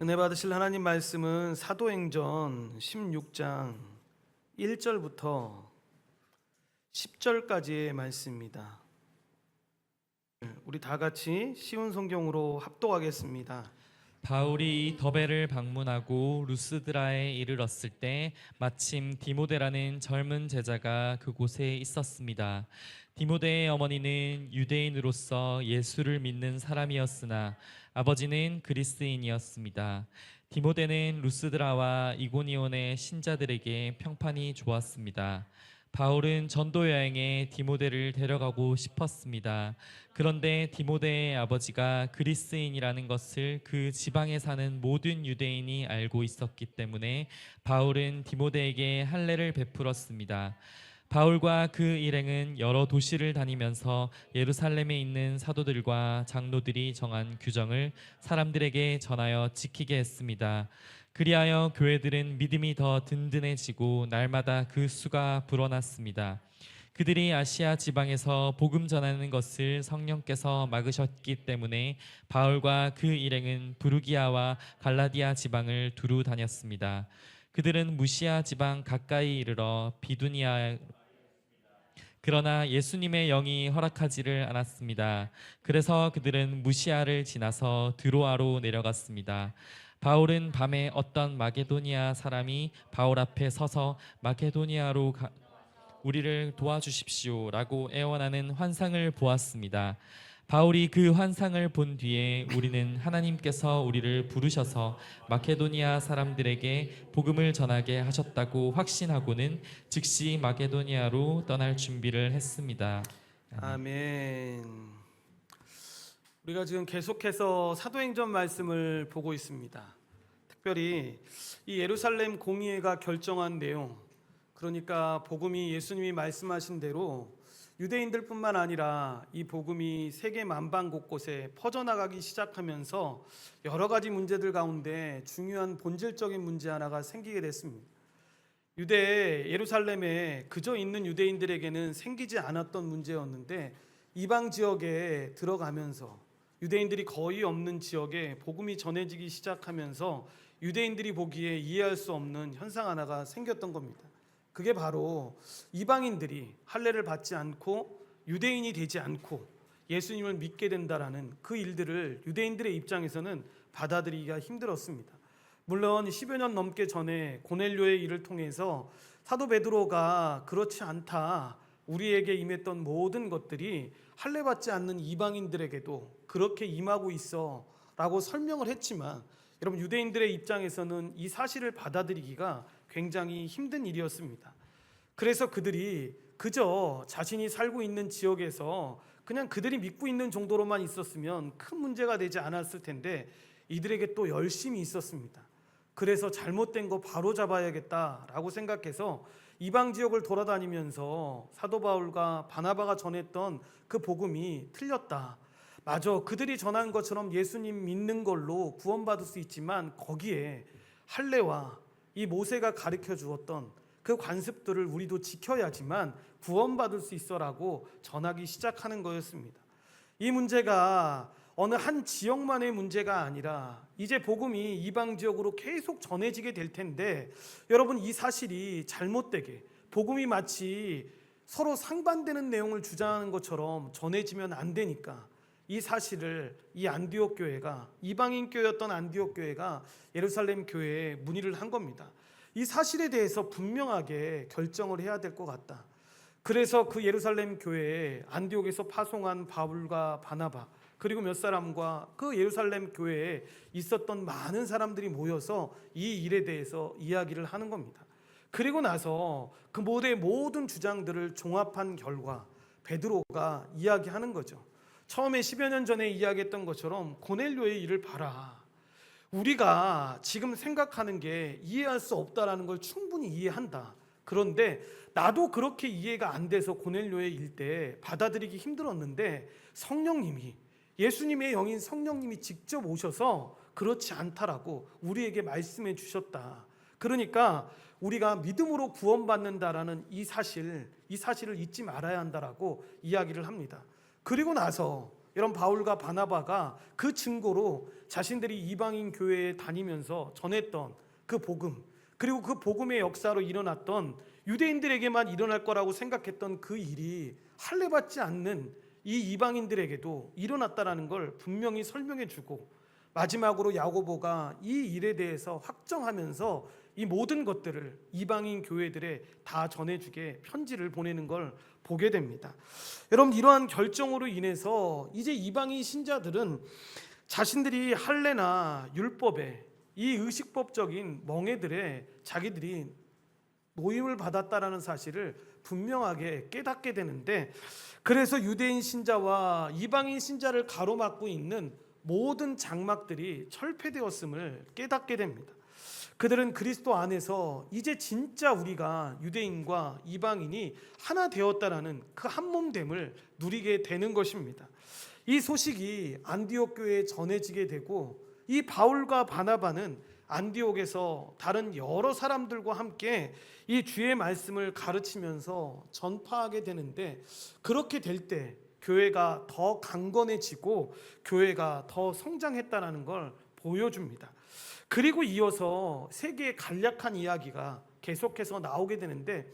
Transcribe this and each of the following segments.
은혜 받으실 하나님 말씀은 사도행전 16장 1절부터 10절까지의 말씀입니다. 우리 다 같이 쉬운 성경으로 합독하겠습니다. 바울이 더베를 방문하고 루스드라에 이르렀을 때 마침 디모데라는 젊은 제자가 그곳에 있었습니다. 디모데의 어머니는 유대인으로서 예수를 믿는 사람이었으나 아버지는 그리스인이었습니다. 디모데는 루스드라와 이고니온의 신자들에게 평판이 좋았습니다. 바울은 전도 여행에 디모데를 데려가고 싶었습니다. 그런데 디모데의 아버지가 그리스인이라는 것을 그 지방에 사는 모든 유대인이 알고 있었기 때문에 바울은 디모데에게 할례를 베풀었습니다. 바울과 그 일행은 여러 도시를 다니면서 예루살렘에 있는 사도들과 장로들이 정한 규정을 사람들에게 전하여 지키게 했습니다. 그리하여 교회들은 믿음이 더 든든해지고 날마다 그 수가 불어났습니다. 그들이 아시아 지방에서 복음 전하는 것을 성령께서 막으셨기 때문에 바울과 그 일행은 부르기아와 갈라디아 지방을 두루 다녔습니다. 그들은 무시아 지방 가까이 이르러 비두니아 그러나 예수님의 영이 허락하지를 않았습니다. 그래서 그들은 무시아를 지나서 드로아로 내려갔습니다. 바울은 밤에 어떤 마게도니아 사람이 바울 앞에 서서 마게도니아로 우리를 도와주십시오 라고 애원하는 환상을 보았습니다. 바울이 그 환상을 본 뒤에 우리는 하나님께서 우리를 부르셔서 마케도니아 사람들에게 복음을 전하게 하셨다고 확신하고는 즉시 마케도니아로 떠날 준비를 했습니다. 아멘. 우리가 지금 계속해서 사도행전 말씀을 보고 있습니다. 특별히 이 예루살렘 공의회가 결정한 내용, 그러니까 복음이 예수님이 말씀하신 대로 유대인들뿐만 아니라 이 복음이 세계 만방 곳곳에 퍼져나가기 시작하면서 여러 가지 문제들 가운데 중요한 본질적인 문제 하나가 생기게 됐습니다. 유대 예루살렘에 그저 있는 유대인들에게는 생기지 않았던 문제였는데 이방 지역에 들어가면서 유대인들이 거의 없는 지역에 복음이 전해지기 시작하면서 유대인들이 보기에 이해할 수 없는 현상 하나가 생겼던 겁니다. 그게 바로 이방인들이 할례를 받지 않고 유대인이 되지 않고 예수님을 믿게 된다라는 그 일들을 유대인들의 입장에서는 받아들이기가 힘들었습니다. 물론 10여 년 넘게 전에 고넬료의 일을 통해서 사도 베드로가 그렇지 않다, 우리에게 임했던 모든 것들이 할례 받지 않는 이방인들에게도 그렇게 임하고 있어 라고 설명을 했지만 여러분, 유대인들의 입장에서는 이 사실을 받아들이기가 굉장히 힘든 일이었습니다. 그래서 그들이 그저 자신이 살고 있는 지역에서 그냥 그들이 믿고 있는 정도로만 있었으면 큰 문제가 되지 않았을 텐데 이들에게 또 열심이 있었습니다. 그래서 잘못된 거 바로 잡아야겠다라고 생각해서 이방 지역을 돌아다니면서 사도 바울과 바나바가 전했던 그 복음이 틀렸다, 맞아, 그들이 전한 것처럼 예수님 믿는 걸로 구원받을 수 있지만 거기에 할례와 이 모세가 가르쳐 주었던 그 관습들을 우리도 지켜야지만 구원받을 수 있어라고 전하기 시작하는 거였습니다. 이 문제가 어느 한 지역만의 문제가 아니라 이제 복음이 이방 지역으로 계속 전해지게 될 텐데 여러분, 이 사실이 잘못되게 복음이 마치 서로 상반되는 내용을 주장하는 것처럼 전해지면 안 되니까 이 사실을 이 안디옥 교회가, 이방인 교회였던 안디옥 교회가 예루살렘 교회에 문의를 한 겁니다. 이 사실에 대해서 분명하게 결정을 해야 될 것 같다. 그래서 그 예루살렘 교회에 안디옥에서 파송한 바울과 바나바 그리고 몇 사람과 그 예루살렘 교회에 있었던 많은 사람들이 모여서 이 일에 대해서 이야기를 하는 겁니다. 그리고 나서 그 모든 주장들을 종합한 결과 베드로가 이야기하는 거죠. 처음에 10여 년 전에 이야기했던 것처럼 고넬료의 일을 봐라. 우리가 지금 생각하는 게 이해할 수 없다라는 걸 충분히 이해한다. 그런데 나도 그렇게 이해가 안 돼서 고넬료의 일 때 받아들이기 힘들었는데 성령님이, 예수님의 영인 성령님이 직접 오셔서 그렇지 않다라고 우리에게 말씀해 주셨다. 그러니까 우리가 믿음으로 구원받는다라는 이 사실을 잊지 말아야 한다라고 이야기를 합니다. 그리고 나서 이런 바울과 바나바가 그 증거로 자신들이 이방인 교회에 다니면서 전했던 그 복음, 그리고 그 복음의 역사로 일어났던 유대인들에게만 일어날 거라고 생각했던 그 일이 할례받지 않는 이 이방인들에게도 일어났다라는 걸 분명히 설명해 주고, 마지막으로 야고보가 이 일에 대해서 확정하면서 이 모든 것들을 이방인 교회들에 다 전해주게 편지를 보내는 걸 보게 됩니다. 여러분, 이러한 결정으로 인해서 이제 이방인 신자들은 자신들이 할례나 율법에, 이 의식법적인 멍에들에 자기들이 노임을 받았다라는 사실을 분명하게 깨닫게 되는데, 그래서 유대인 신자와 이방인 신자를 가로막고 있는 모든 장막들이 철폐되었음을 깨닫게 됩니다. 그들은 그리스도 안에서 이제 진짜 우리가 유대인과 이방인이 하나 되었다라는 그 한몸됨을 누리게 되는 것입니다. 이 소식이 안디옥 교회에 전해지게 되고, 이 바울과 바나바는 안디옥에서 다른 여러 사람들과 함께 이 주의 말씀을 가르치면서 전파하게 되는데, 그렇게 될 때 교회가 더 강건해지고 교회가 더 성장했다는 걸 보여줍니다. 그리고 이어서 세 개의 간략한 이야기가 계속해서 나오게 되는데,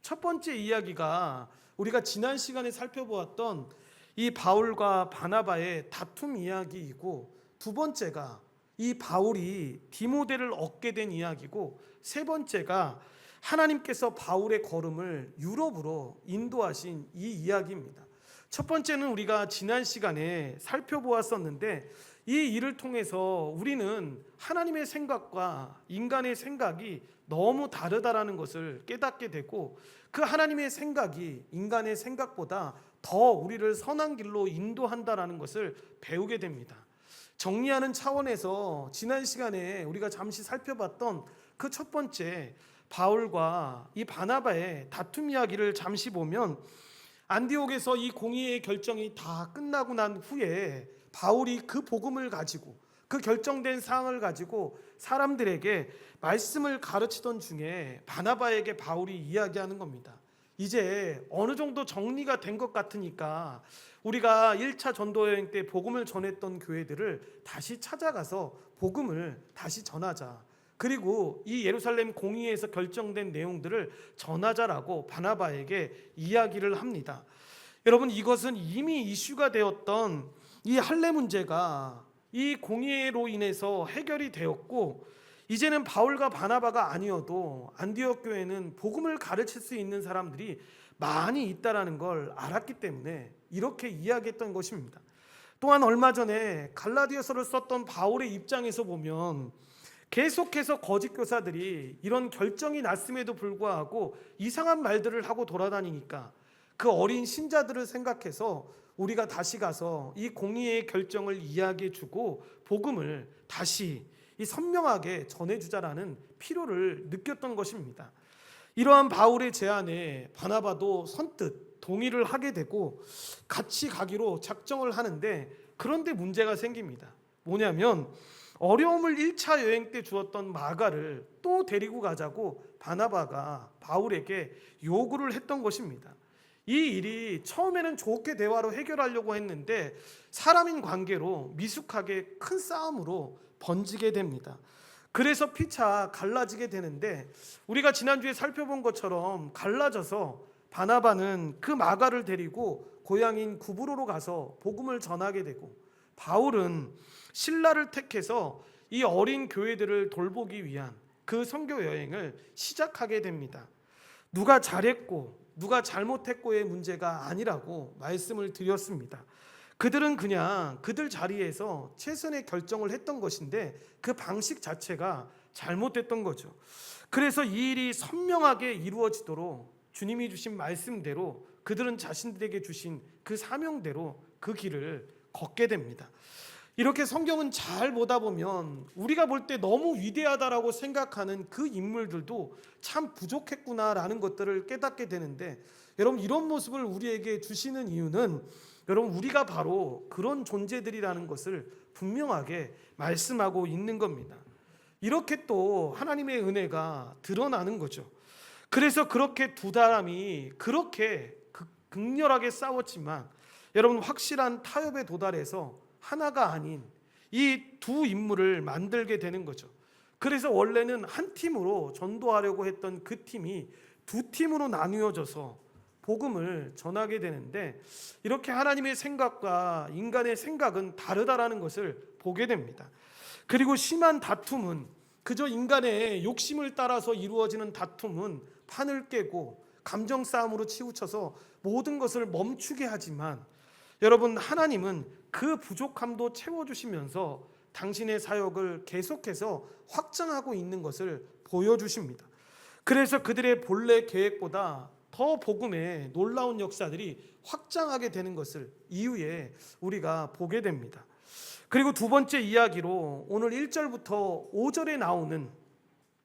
첫 번째 이야기가 우리가 지난 시간에 살펴보았던 이 바울과 바나바의 다툼 이야기이고, 두 번째가 이 바울이 디모데를 얻게 된 이야기고, 세 번째가 하나님께서 바울의 걸음을 유럽으로 인도하신 이 이야기입니다. 첫 번째는 우리가 지난 시간에 살펴보았었는데, 이 일을 통해서 우리는 하나님의 생각과 인간의 생각이 너무 다르다라는 것을 깨닫게 되고, 그 하나님의 생각이 인간의 생각보다 더 우리를 선한 길로 인도한다라는 것을 배우게 됩니다. 정리하는 차원에서 지난 시간에 우리가 잠시 살펴봤던 그 첫 번째 바울과 이 바나바의 다툼 이야기를 잠시 보면, 안디옥에서 이 공의의 결정이 다 끝나고 난 후에 바울이 그 복음을 가지고, 그 결정된 사항을 가지고 사람들에게 말씀을 가르치던 중에 바나바에게 바울이 이야기하는 겁니다. 이제 어느 정도 정리가 된 것 같으니까 우리가 1차 전도 여행 때 복음을 전했던 교회들을 다시 찾아가서 복음을 다시 전하자. 그리고 이 예루살렘 공의회에서 결정된 내용들을 전하자라고 바나바에게 이야기를 합니다. 여러분, 이것은 이미 이슈가 되었던 이 할례 문제가 이 공의회로 인해서 해결이 되었고, 이제는 바울과 바나바가 아니어도 안디옥 교회는 복음을 가르칠 수 있는 사람들이 많이 있다라는 걸 알았기 때문에 이렇게 이야기했던 것입니다. 또한 얼마 전에 갈라디아서를 썼던 바울의 입장에서 보면, 계속해서 거짓 교사들이 이런 결정이 났음에도 불구하고 이상한 말들을 하고 돌아다니니까 그 어린 신자들을 생각해서 우리가 다시 가서 이 공의의 결정을 이야기해주고 복음을 다시 이 선명하게 전해주자라는 필요를 느꼈던 것입니다. 이러한 바울의 제안에 바나바도 선뜻 동의를 하게 되고 같이 가기로 작정을 하는데, 그런데 문제가 생깁니다. 뭐냐면, 어려움을 1차 여행 때 주었던 마가를 또 데리고 가자고 바나바가 바울에게 요구를 했던 것입니다. 이 일이 처음에는 좋게 대화로 해결하려고 했는데 사람인 관계로 미숙하게 큰 싸움으로 번지게 됩니다. 그래서 피차 갈라지게 되는데, 우리가 지난주에 살펴본 것처럼 갈라져서 바나바는 그 마가를 데리고 고향인 구브로로 가서 복음을 전하게 되고, 바울은 신라를 택해서 이 어린 교회들을 돌보기 위한 그 선교 여행을 시작하게 됩니다. 누가 잘했고 누가 잘못했고의 문제가 아니라고 말씀을 드렸습니다. 그들은 그냥 그들 자리에서 최선의 결정을 했던 것인데 그 방식 자체가 잘못됐던 거죠. 그래서 이 일이 선명하게 이루어지도록 주님이 주신 말씀대로 그들은 자신들에게 주신 그 사명대로 그 길을 걷게 됩니다. 이렇게 성경은 잘 보다 보면 우리가 볼 때 너무 위대하다라고 생각하는 그 인물들도 참 부족했구나라는 것들을 깨닫게 되는데, 여러분, 이런 모습을 우리에게 주시는 이유는 여러분, 우리가 바로 그런 존재들이라는 것을 분명하게 말씀하고 있는 겁니다. 이렇게 또 하나님의 은혜가 드러나는 거죠. 그래서 그렇게 두 사람이 그렇게 극렬하게 싸웠지만 여러분 확실한 타협에 도달해서 하나가 아닌 이 두 인물을 만들게 되는 거죠. 그래서 원래는 한 팀으로 전도하려고 했던 그 팀이 두 팀으로 나누어져서 복음을 전하게 되는데, 이렇게 하나님의 생각과 인간의 생각은 다르다라는 것을 보게 됩니다. 그리고 심한 다툼은, 그저 인간의 욕심을 따라서 이루어지는 다툼은 판을 깨고 감정 싸움으로 치우쳐서 모든 것을 멈추게 하지만, 여러분 하나님은 그 부족함도 채워주시면서 당신의 사역을 계속해서 확장하고 있는 것을 보여주십니다. 그래서 그들의 본래 계획보다 더 복음의 놀라운 역사들이 확장하게 되는 것을 이후에 우리가 보게 됩니다. 그리고 두 번째 이야기로 오늘 1절부터 5절에 나오는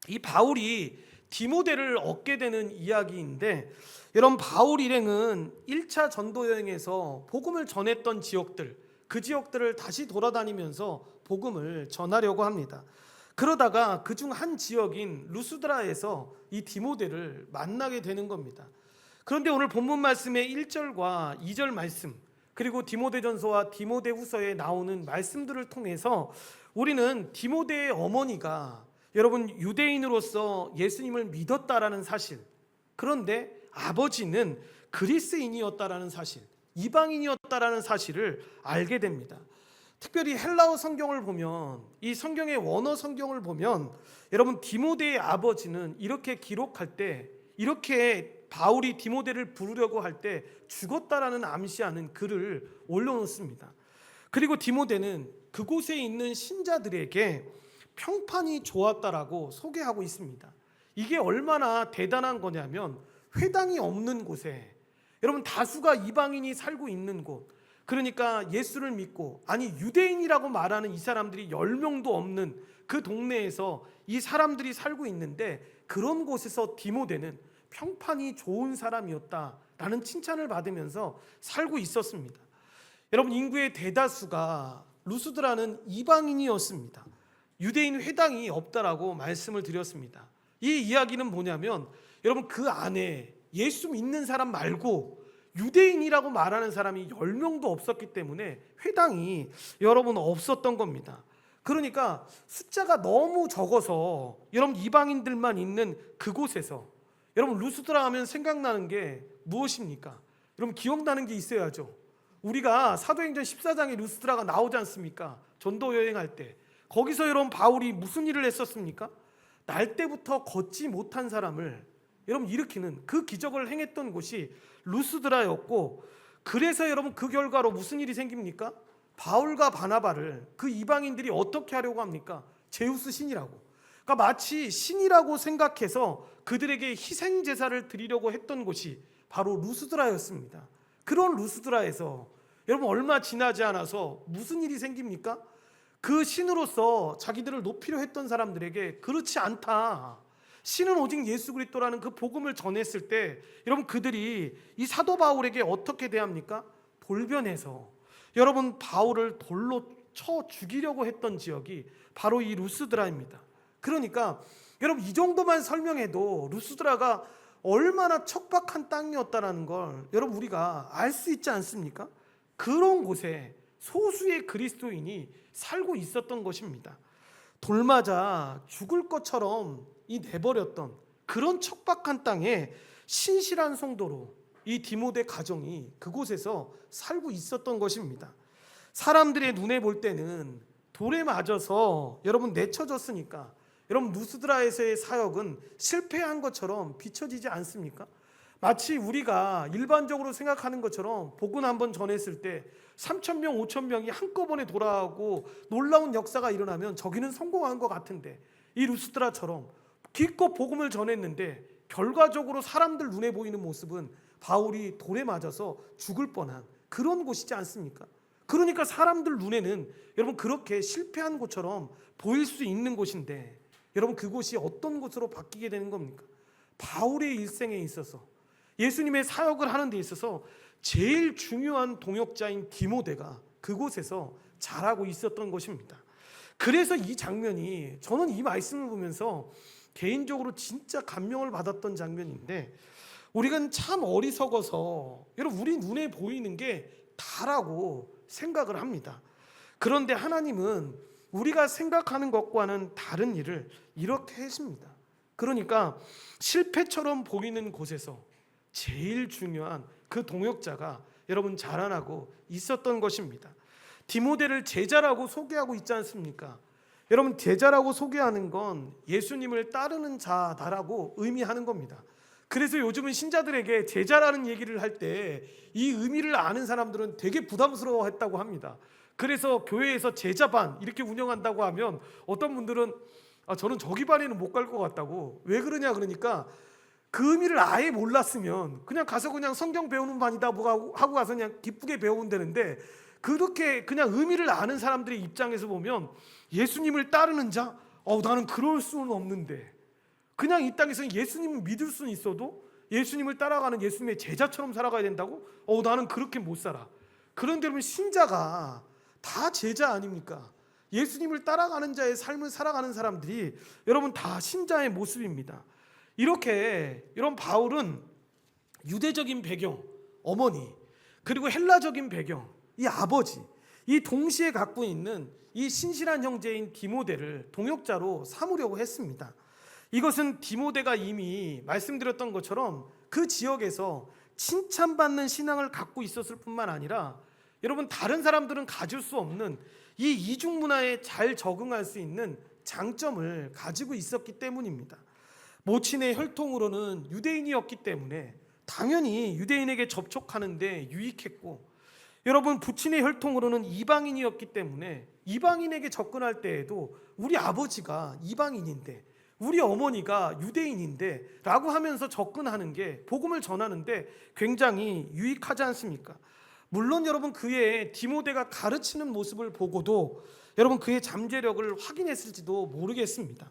이 바울이 디모데를 얻게 되는 이야기인데, 여러분 바울 일행은 1차 전도 여행에서 복음을 전했던 지역들, 그 지역들을 다시 돌아다니면서 복음을 전하려고 합니다. 그러다가 그중 한 지역인 루스드라에서 이 디모데를 만나게 되는 겁니다. 그런데 오늘 본문 말씀의 1절과 2절 말씀, 그리고 디모데전서와 디모데후서에 나오는 말씀들을 통해서 우리는 디모데의 어머니가 여러분 유대인으로서 예수님을 믿었다라는 사실, 그런데 아버지는 그리스인이었다라는 사실, 이방인이었다라는 사실을 알게 됩니다. 특별히 헬라어 성경을 보면, 이 성경의 원어 성경을 보면 여러분 디모데의 아버지는 이렇게 기록할 때, 이렇게 바울이 디모데를 부르려고 할 때 죽었다라는 암시하는 글을 올려놓습니다. 그리고 디모데는 그곳에 있는 신자들에게 평판이 좋았다라고 소개하고 있습니다. 이게 얼마나 대단한 거냐면, 회당이 없는 곳에 여러분 다수가 이방인이 살고 있는 곳, 그러니까 예수를 믿고, 아니 유대인이라고 말하는 이 사람들이 10명도 없는 그 동네에서 이 사람들이 살고 있는데, 그런 곳에서 디모데는 평판이 좋은 사람이었다라는 칭찬을 받으면서 살고 있었습니다. 여러분 인구의 대다수가 루스드라는 이방인이었습니다. 유대인 회당이 없다라고 말씀을 드렸습니다. 이 이야기는 뭐냐면, 여러분 그 안에 예수 믿는 사람 말고 유대인이라고 말하는 사람이 10명도 없었기 때문에 회당이 여러분 없었던 겁니다. 그러니까 숫자가 너무 적어서 여러분 이방인들만 있는 그곳에서, 여러분 루스드라 하면 생각나는 게 무엇입니까? 여러분 기억나는 게 있어야죠. 우리가 사도행전 14장에 루스드라가 나오지 않습니까? 전도 여행할 때 거기서 여러분 바울이 무슨 일을 했었습니까? 날 때부터 걷지 못한 사람을 여러분 일으키는 그 기적을 행했던 곳이 루스드라였고, 그래서 여러분 그 결과로 무슨 일이 생깁니까? 바울과 바나바를 그 이방인들이 어떻게 하려고 합니까? 제우스 신이라고, 그러니까 마치 신이라고 생각해서 그들에게 희생 제사를 드리려고 했던 곳이 바로 루스드라였습니다. 그런 루스드라에서 여러분 얼마 지나지 않아서 무슨 일이 생깁니까? 그 신으로서 자기들을 높이려 했던 사람들에게 그렇지 않다, 신은 오직 예수 그리스도라는 그 복음을 전했을 때 여러분 그들이 이 사도 바울에게 어떻게 대합니까? 돌변해서 여러분 바울을 돌로 쳐 죽이려고 했던 지역이 바로 이 루스드라입니다. 그러니까 여러분 이 정도만 설명해도 루스드라가 얼마나 척박한 땅이었다라는 걸 여러분 우리가 알 수 있지 않습니까? 그런 곳에 소수의 그리스도인이 살고 있었던 것입니다. 돌맞아 죽을 것처럼 이 내버렸던 그런 척박한 땅에 신실한 성도로 이 디모데 가정이 그곳에서 살고 있었던 것입니다. 사람들의 눈에 볼 때는 돌에 맞아서 여러분 내쳐졌으니까 여러분 루스드라에서의 사역은 실패한 것처럼 비춰지지 않습니까? 마치 우리가 일반적으로 생각하는 것처럼 복음 한번 전했을 때 3,000명, 5,000명이 한꺼번에 돌아오고 놀라운 역사가 일어나면 저기는 성공한 것 같은데, 이 루스드라처럼 기껏 복음을 전했는데 결과적으로 사람들 눈에 보이는 모습은 바울이 돌에 맞아서 죽을 뻔한 그런 곳이지 않습니까? 그러니까 사람들 눈에는 여러분 그렇게 실패한 곳처럼 보일 수 있는 곳인데, 여러분 그곳이 어떤 곳으로 바뀌게 되는 겁니까? 바울의 일생에 있어서, 예수님의 사역을 하는 데 있어서 제일 중요한 동역자인 디모데가 그곳에서 자라고 있었던 것입니다. 그래서 이 장면이, 저는 이 말씀을 보면서 개인적으로 진짜 감명을 받았던 장면인데, 우리가 참 어리석어서 여러분 우리 눈에 보이는 게 다라고 생각을 합니다. 그런데 하나님은 우리가 생각하는 것과는 다른 일을 이렇게 하십니다. 그러니까 실패처럼 보이는 곳에서 제일 중요한 그 동역자가 여러분 자라나고 있었던 것입니다. 디모데를 제자라고 소개하고 있지 않습니까? 여러분, 제자라고 소개하는 건 예수님을 따르는 자다라고 의미하는 겁니다. 그래서 요즘은 신자들에게 제자라는 얘기를 할 때 이 의미를 아는 사람들은 되게 부담스러워했다고 합니다. 그래서 교회에서 제자반 이렇게 운영한다고 하면 어떤 분들은 저는 저기 반에는 못 갈 것 같다고. 왜 그러냐 그러니까 그 의미를 아예 몰랐으면 그냥 가서 그냥 성경 배우는 반이다 뭐 하고 가서 그냥 기쁘게 배우면 되는데, 그렇게 그냥 의미를 아는 사람들의 입장에서 보면 예수님을 따르는 자? 나는 그럴 수는 없는데. 그냥 이 땅에서는 예수님을 믿을 수는 있어도 예수님을 따라가는 예수님의 제자처럼 살아가야 된다고? 나는 그렇게 못 살아. 그런데 여러분, 신자가 다 제자 아닙니까? 예수님을 따라가는 자의 삶을 살아가는 사람들이 여러분 다 신자의 모습입니다. 이렇게 여러분, 바울은 유대적인 배경, 어머니, 그리고 헬라적인 배경, 이 아버지, 이 동시에 갖고 있는 이 신실한 형제인 디모데를 동역자로 삼으려고 했습니다. 이것은 디모데가 이미 말씀드렸던 것처럼 그 지역에서 칭찬받는 신앙을 갖고 있었을 뿐만 아니라 여러분, 다른 사람들은 가질 수 없는 이 이중 문화에 잘 적응할 수 있는 장점을 가지고 있었기 때문입니다. 모친의 혈통으로는 유대인이었기 때문에 당연히 유대인에게 접촉하는데 유익했고, 여러분, 부친의 혈통으로는 이방인이었기 때문에 이방인에게 접근할 때에도 우리 아버지가 이방인인데 우리 어머니가 유대인인데 라고 하면서 접근하는 게 복음을 전하는데 굉장히 유익하지 않습니까? 물론 여러분, 그의 디모데가 가르치는 모습을 보고도 여러분 그의 잠재력을 확인했을지도 모르겠습니다.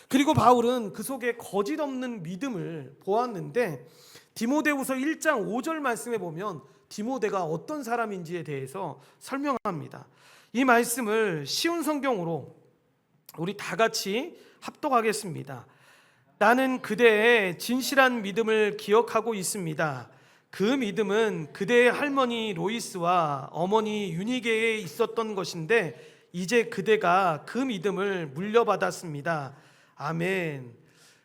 그리고 바울은 그 속에 거짓 없는 믿음을 보았는데, 디모데후서 1장 5절 말씀에 보면 디모데가 어떤 사람인지에 대해서 설명합니다. 이 말씀을 쉬운 성경으로 우리 다 같이 합독하겠습니다. 나는 그대의 진실한 믿음을 기억하고 있습니다. 그 믿음은 그대의 할머니 로이스와 어머니 유니게에 있었던 것인데 이제 그대가 그 믿음을 물려받았습니다. 아멘.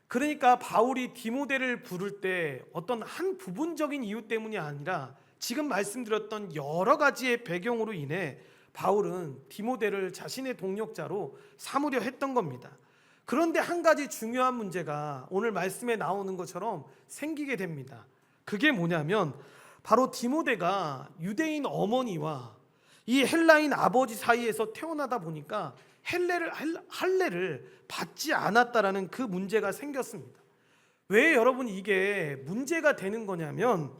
그러니까 바울이 디모데를 부를 때 어떤 한 부분적인 이유 때문이 아니라 지금 말씀드렸던 여러 가지의 배경으로 인해 바울은 디모데를 자신의 동역자로 삼으려 했던 겁니다. 그런데 한 가지 중요한 문제가 오늘 말씀에 나오는 것처럼 생기게 됩니다. 그게 뭐냐면 바로 디모데가 유대인 어머니와 이 헬라인 아버지 사이에서 태어나다 보니까 할례를 받지 않았다라는 그 문제가 생겼습니다. 왜 여러분 이게 문제가 되는 거냐면,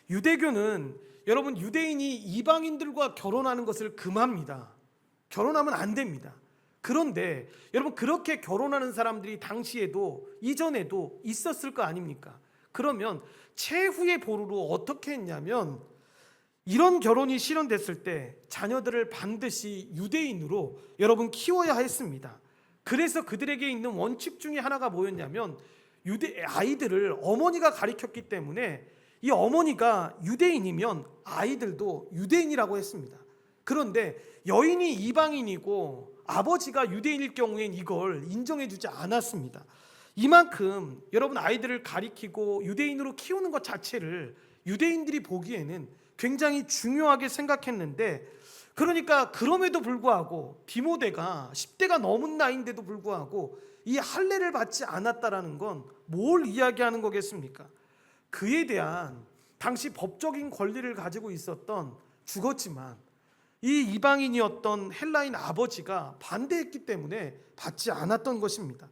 유대교는 여러분 유대인이 이방인들과 결혼하는 것을 금합니다. 결혼하면 안 됩니다. 그런데 여러분, 그렇게 결혼하는 사람들이 당시에도 이전에도 있었을 거 아닙니까? 그러면 최후의 보루로 어떻게 했냐면, 이런 결혼이 실현됐을 때 자녀들을 반드시 유대인으로 여러분 키워야 했습니다. 그래서 그들에게 있는 원칙 중에 하나가 뭐였냐면, 아이들을 어머니가 가르쳤기 때문에 이 어머니가 유대인이면 아이들도 유대인이라고 했습니다. 그런데 여인이 이방인이고 아버지가 유대인일 경우엔 이걸 인정해주지 않았습니다. 이만큼 여러분 아이들을 가리키고 유대인으로 키우는 것 자체를 유대인들이 보기에는 굉장히 중요하게 생각했는데, 그러니까 그럼에도 불구하고 디모데가 10대가 넘은 나이인데도 불구하고 이 할례를 받지 않았다라는 건 뭘 이야기하는 거겠습니까? 그에 대한 당시 법적인 권리를 가지고 있었던, 죽었지만 이 이방인이었던 헬라인 아버지가 반대했기 때문에 받지 않았던 것입니다.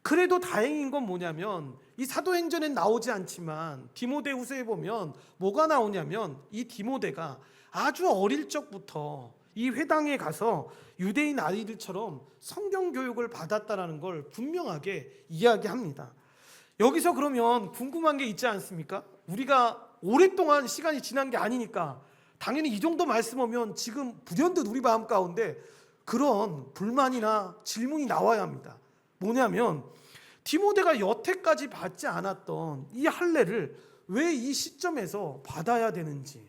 그래도 다행인 건 뭐냐면, 이 사도행전엔 나오지 않지만 디모데후서에 보면 뭐가 나오냐면, 이 디모데가 아주 어릴 적부터 이 회당에 가서 유대인 아이들처럼 성경 교육을 받았다라는 걸 분명하게 이야기합니다. 여기서 그러면 궁금한 게 있지 않습니까? 우리가 오랫동안 시간이 지난 게 아니니까 당연히 이 정도 말씀 오면 지금 불현듯 우리 마음 가운데 그런 불만이나 질문이 나와야 합니다. 뭐냐면, 디모데가 여태까지 받지 않았던 이 할례를 왜 이 시점에서 받아야 되는지.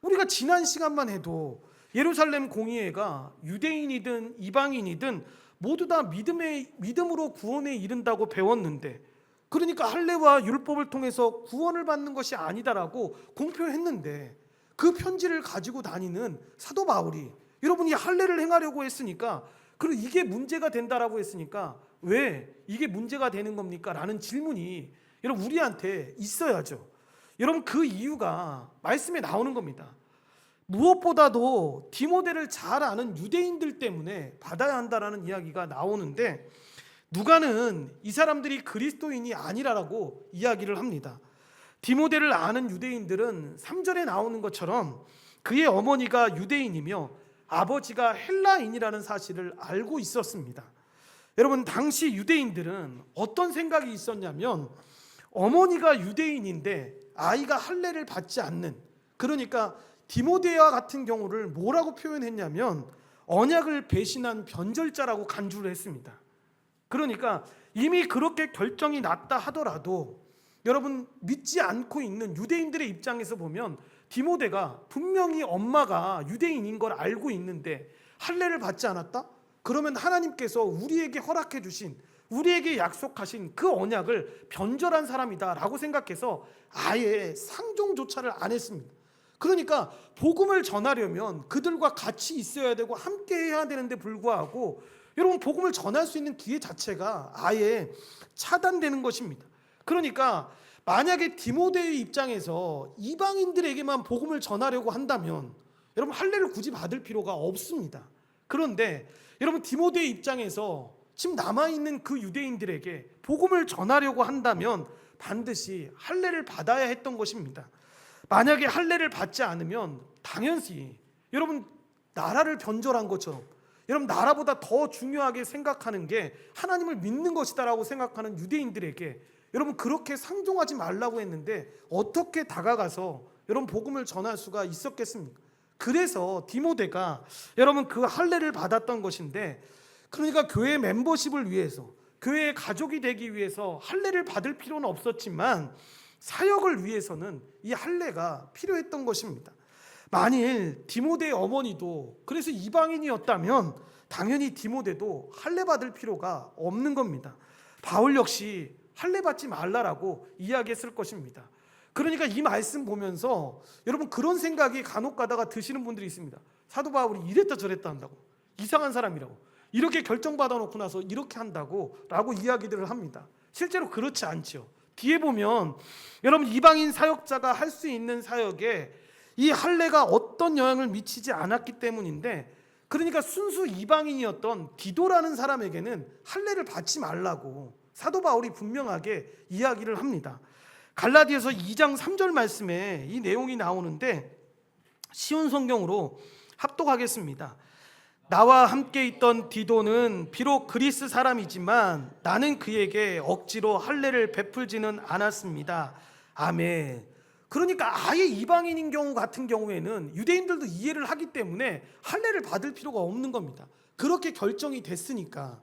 우리가 지난 시간만 해도 예루살렘 공의회가 유대인이든 이방인이든 모두 다 믿음으로 구원에 이른다고 배웠는데, 그러니까 할례와 율법을 통해서 구원을 받는 것이 아니다라고 공표했는데, 그 편지를 가지고 다니는 사도 바울이 여러분이 할례를 행하려고 했으니까, 그리고 이게 문제가 된다라고 했으니까 왜 이게 문제가 되는 겁니까? 라는 질문이 여러분 우리한테 있어야죠. 여러분 그 이유가 말씀에 나오는 겁니다. 무엇보다도 디모데를 잘 아는 유대인들 때문에 받아야 한다라는 이야기가 나오는데, 누가는 이 사람들이 그리스도인이 아니라고 이야기를 합니다. 디모데를 아는 유대인들은 3절에 나오는 것처럼 그의 어머니가 유대인이며 아버지가 헬라인이라는 사실을 알고 있었습니다. 여러분 당시 유대인들은 어떤 생각이 있었냐면, 어머니가 유대인인데 아이가 할례를 받지 않는, 그러니까 디모데와 같은 경우를 뭐라고 표현했냐면 언약을 배신한 변절자라고 간주를 했습니다. 그러니까 이미 그렇게 결정이 났다 하더라도 여러분 믿지 않고 있는 유대인들의 입장에서 보면 디모데가 분명히 엄마가 유대인인 걸 알고 있는데 할례를 받지 않았다? 그러면 하나님께서 우리에게 허락해 주신, 우리에게 약속하신 그 언약을 변절한 사람이다 라고 생각해서 아예 상종조차를 안 했습니다. 그러니까 복음을 전하려면 그들과 같이 있어야 되고 함께 해야 되는데 불구하고 여러분 복음을 전할 수 있는 기회 자체가 아예 차단되는 것입니다. 그러니까 만약에 디모데의 입장에서 이방인들에게만 복음을 전하려고 한다면 여러분 할례를 굳이 받을 필요가 없습니다. 그런데 여러분 디모데의 입장에서 지금 남아있는 그 유대인들에게 복음을 전하려고 한다면 반드시 할례를 받아야 했던 것입니다. 만약에 할례를 받지 않으면 당연히 여러분 나라를 변절한 것처럼, 여러분 나라보다 더 중요하게 생각하는 게 하나님을 믿는 것이다라고 생각하는 유대인들에게 여러분 그렇게 상종하지 말라고 했는데 어떻게 다가가서 여러분 복음을 전할 수가 있었겠습니까? 그래서 디모데가 여러분 그 할례를 받았던 것인데, 그러니까 교회 멤버십을 위해서, 교회의 가족이 되기 위해서 할례를 받을 필요는 없었지만 사역을 위해서는 이 할례가 필요했던 것입니다. 만일 디모데의 어머니도 그래서 이방인이었다면 당연히 디모데도 할례 받을 필요가 없는 겁니다. 바울 역시 할례 받지 말라라고 이야기했을 것입니다. 그러니까 이 말씀 보면서 여러분 그런 생각이 간혹 가다가 드시는 분들이 있습니다. 사도 바울이 이랬다 저랬다 한다고, 이상한 사람이라고, 이렇게 결정받아 놓고 나서 이렇게 한다고 라고 이야기들을 합니다. 실제로 그렇지 않죠. 뒤에 보면 여러분 이방인 사역자가 할 수 있는 사역에 이 할례가 어떤 영향을 미치지 않았기 때문인데, 그러니까 순수 이방인이었던 디도라는 사람에게는 할례를 받지 말라고 사도 바울이 분명하게 이야기를 합니다. 갈라디아서 2장 3절 말씀에 이 내용이 나오는데 쉬운 성경으로 합독하겠습니다. 나와 함께 있던 디도는 비록 그리스 사람이지만 나는 그에게 억지로 할례를 베풀지는 않았습니다. 아멘. 그러니까 아예 이방인인 경우 같은 경우에는 유대인들도 이해를 하기 때문에 할례를 받을 필요가 없는 겁니다. 그렇게 결정이 됐으니까.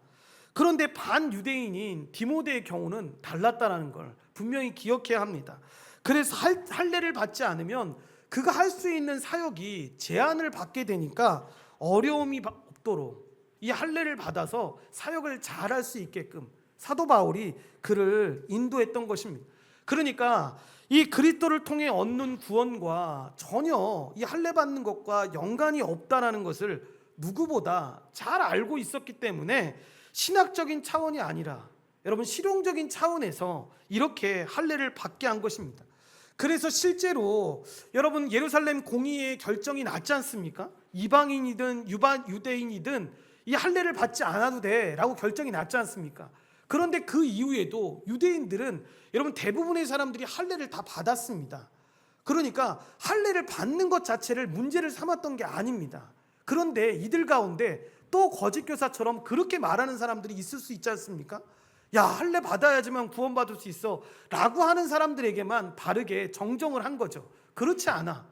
그런데 반유대인인 디모데의 경우는 달랐다는 걸 분명히 기억해야 합니다. 그래서 할례를 받지 않으면 그가 할 수 있는 사역이 제한을 받게 되니까 어려움이 없도록 이 할례를 받아서 사역을 잘할 수 있게끔 사도 바울이 그를 인도했던 것입니다. 그러니까 이 그리스도를 통해 얻는 구원과 전혀 이 할례 받는 것과 연관이 없다라는 것을 누구보다 잘 알고 있었기 때문에 신학적인 차원이 아니라 여러분 실용적인 차원에서 이렇게 할례를 받게 한 것입니다. 그래서 실제로 여러분 예루살렘 공의회의 결정이 났지 않습니까? 이방인이든 유대인이든 이 할례를 받지 않아도 돼라고 결정이 났지 않습니까? 그런데 그 이후에도 유대인들은 여러분 대부분의 사람들이 할례를 다 받았습니다. 그러니까 할례를 받는 것 자체를 문제를 삼았던 게 아닙니다. 그런데 이들 가운데 또 거짓 교사처럼 그렇게 말하는 사람들이 있을 수 있지 않습니까? 야, 할례 받아야지만 구원받을 수 있어 라고 하는 사람들에게만 바르게 정정을 한 거죠. 그렇지 않아.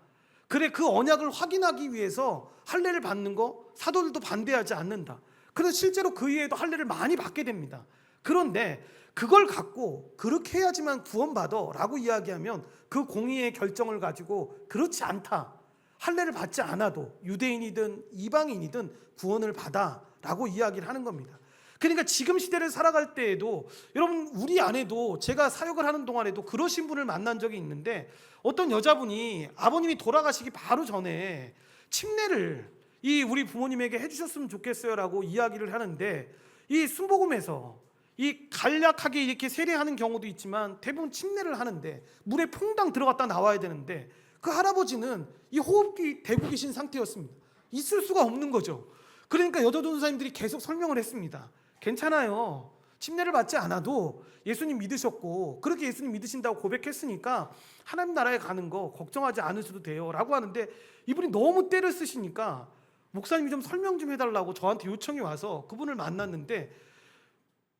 그래, 그 언약을 확인하기 위해서 할례를 받는 거 사도들도 반대하지 않는다. 그래서 실제로 그 이후에도 할례를 많이 받게 됩니다. 그런데 그걸 갖고 그렇게 해야지만 구원받아 라고 이야기하면 그 공의의 결정을 가지고 그렇지 않다, 할례를 받지 않아도 유대인이든 이방인이든 구원을 받아라고 이야기를 하는 겁니다. 그러니까 지금 시대를 살아갈 때에도 여러분 우리 안에도 제가 사역을 하는 동안에도 그러신 분을 만난 적이 있는데 어떤 여자분이 아버님이 돌아가시기 바로 전에 침례를 이 우리 부모님에게 해주셨으면 좋겠어요라고 이야기를 하는데 이 순복음에서 이 간략하게 이렇게 세례하는 경우도 있지만 대부분 침례를 하는데 물에 퐁당 들어갔다 나와야 되는데 그 할아버지는 이 호흡기 대고 계신 상태였습니다. 있을 수가 없는 거죠. 그러니까 여자 전도사님들이 계속 설명을 했습니다. 괜찮아요. 침례를 받지 않아도 예수님 믿으셨고 그렇게 예수님 믿으신다고 고백했으니까 하나님 나라에 가는 거 걱정하지 않으셔도 돼요 라고 하는데 이분이 너무 때를 쓰시니까 목사님이 좀 설명 좀 해달라고 저한테 요청이 와서 그분을 만났는데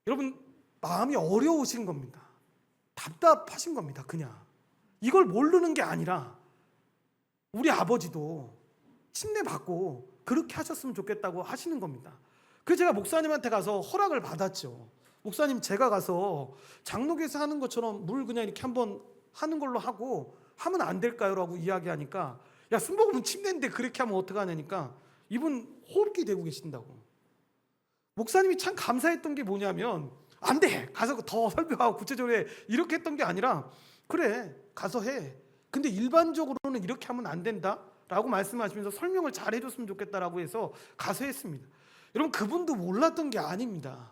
여러분 마음이 어려우신 겁니다. 답답하신 겁니다. 그냥 이걸 모르는 게 아니라 우리 아버지도 침례 받고 그렇게 하셨으면 좋겠다고 하시는 겁니다. 그래서 제가 목사님한테 가서 허락을 받았죠. 목사님 제가 가서 장로교에서 하는 것처럼 물 그냥 이렇게 한번 하는 걸로 하고 하면 안 될까요? 라고 이야기하니까 야 순복음은 침례인데 그렇게 하면 어떡하냐니까 이분 호흡기 대고 계신다고. 목사님이 참 감사했던 게 뭐냐면 안 돼! 가서 더 설명하고 구체적으로 해 이렇게 했던 게 아니라 그래 가서 해. 근데 일반적으로는 이렇게 하면 안 된다 라고 말씀하시면서 설명을 잘 해줬으면 좋겠다라고 해서 가서 했습니다. 여러분 그분도 몰랐던 게 아닙니다.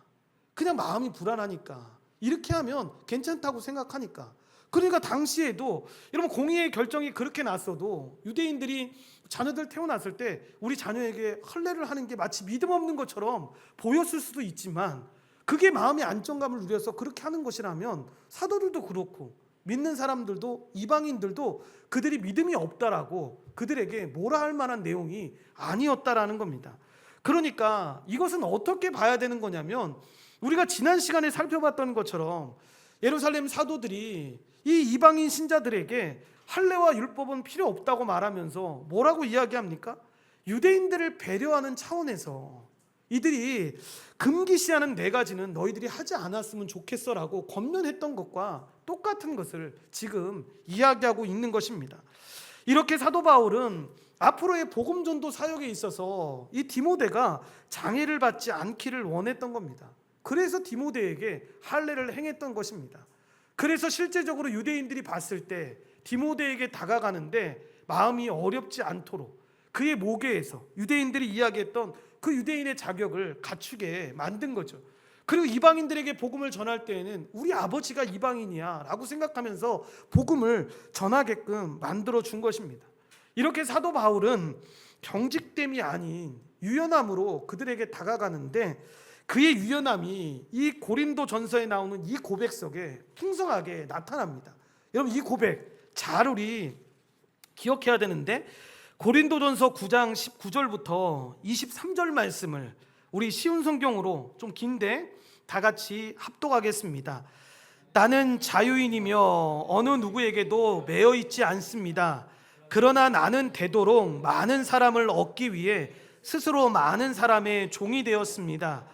그냥 마음이 불안하니까 이렇게 하면 괜찮다고 생각하니까. 그러니까 당시에도 여러분 공의의 결정이 그렇게 났어도 유대인들이 자녀들 태어났을 때 우리 자녀에게 할례를 하는 게 마치 믿음 없는 것처럼 보였을 수도 있지만 그게 마음의 안정감을 누려서 그렇게 하는 것이라면 사도들도 그렇고 믿는 사람들도 이방인들도 그들이 믿음이 없다라고 그들에게 뭐라 할 만한 내용이 아니었다라는 겁니다. 그러니까 이것은 어떻게 봐야 되는 거냐면 우리가 지난 시간에 살펴봤던 것처럼 예루살렘 사도들이 이 이방인 신자들에게 할례와 율법은 필요 없다고 말하면서 뭐라고 이야기합니까? 유대인들을 배려하는 차원에서 이들이 금기시하는 4가지는 너희들이 하지 않았으면 좋겠어라고 권면했던 것과 똑같은 것을 지금 이야기하고 있는 것입니다. 이렇게 사도 바울은 앞으로의 복음 전도 사역에 있어서 이 디모데가 장애를 받지 않기를 원했던 겁니다. 그래서 디모데에게 할례를 행했던 것입니다. 그래서 실제적으로 유대인들이 봤을 때 디모데에게 다가가는데 마음이 어렵지 않도록 그의 모계에서 유대인들이 이야기했던 그 유대인의 자격을 갖추게 만든 거죠. 그리고 이방인들에게 복음을 전할 때에는 우리 아버지가 이방인이야 라고 생각하면서 복음을 전하게끔 만들어 준 것입니다. 이렇게 사도 바울은 경직됨이 아닌 유연함으로 그들에게 다가가는데 그의 유연함이 이 고린도 전서에 나오는 이 고백 속에 풍성하게 나타납니다. 여러분 이 고백 잘 우리 기억해야 되는데 고린도전서 9장 19절부터 23절 말씀을 우리 쉬운 성경으로 좀 긴데 다 같이 합독하겠습니다. 나는 자유인이며 어느 누구에게도 매여 있지 않습니다. 그러나 나는 되도록 많은 사람을 얻기 위해 스스로 많은 사람의 종이 되었습니다.